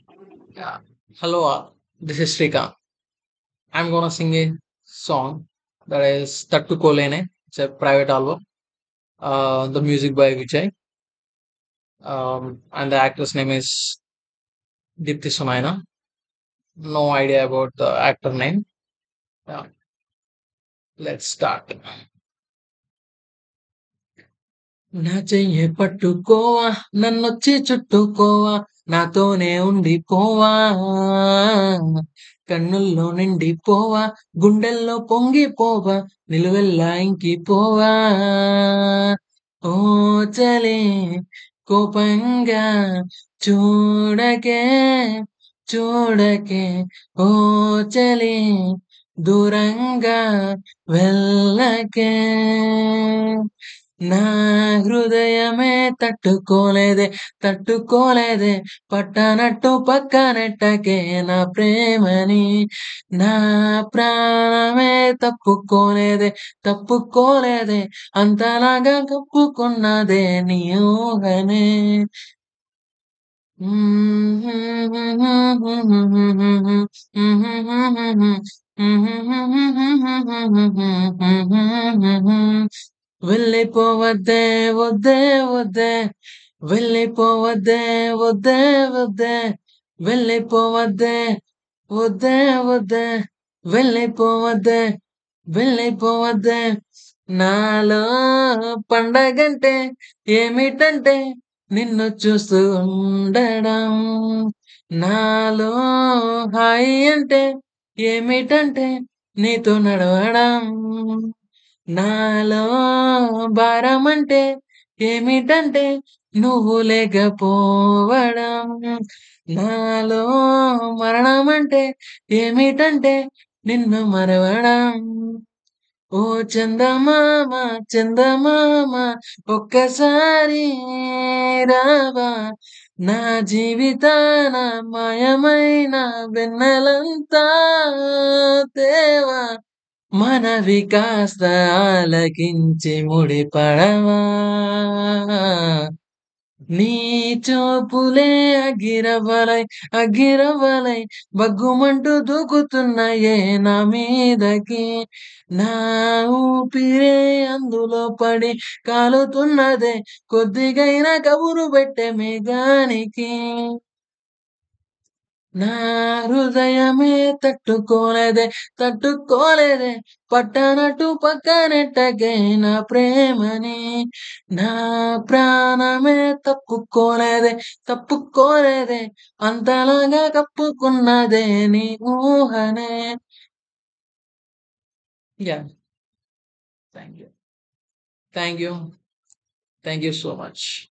Yeah. Hello, this is Srikant. I'm gonna sing a song that is Tattu Kolene. It's a private album. The music by Vijay. And the actor's name is Dipti Sunaina. No idea about the actor name. Yeah, let's start. నా చెయ్యి పట్టుకోవా నన్నొచ్చి చుట్టుకోవా నాతోనే ఉండిపోవా కన్నుల్లో నిండిపోవా గుండెల్లో పొంగిపోవా నిలువెల్లా ఇంకిపోవా ఓ చలే కోపంగా చూడకే చూడకే ఓ చలి దూరంగా వెళ్ళకే నా హృదయమే తట్టుకోలేదే తట్టుకోలేదే పట్టనట్టు పక్కనెట్టకే నా ప్రేమని నా ప్రాణమే తప్పుకోలేదే తప్పుకోలేదే అంతలాగా కప్పుకున్నదే నీ ఊహనే వెళ్ళిపోవద్దే వద్దే వద్దే వెళ్ళిపోవద్దే వద్దే వద్దే వెళ్ళిపోవద్దే వద్దే వద్దే వెళ్ళిపోవద్దే వెళ్ళిపోవద్దే నాలో పండగంటే ఏమిటంటే నిన్ను చూస్తూ ఉండడం నాలో హాయి అంటే ఏమిటంటే నీతో నడవడం నాలో భారం అంటే ఏమిటంటే నువ్వు లేకపోవడం నాలో మరణం అంటే ఏమిటంటే నిన్ను మరవడం ఓ చందమామ చందమామ ఒక్కసారి రావా నా జీవితాన మాయమైన వెన్నెలంతా తేవా మనవి కాస్త ఆలకించి ముడిపడవా నీ చూపులే అగ్గిరవ్వలై అగ్గిరవ్వలై బగ్గుమంటూ దూకుతున్నాయే నా మీదకి నా ఊపిరే అందులో పడి కాలుతున్నదే కొద్దిగైనా కబురు పెట్టే మేఘానికి నా హృదయమే తట్టుకోలేదే తట్టుకోలేదే పట్టనట్టు పక్కనెట్టకే నా ప్రేమని నా ప్రాణమే తప్పుకోలేదే తప్పుకోలేదే అంతలాగా కప్పుకున్నదే నీ ఊహనే యా thank you thank you thank you so much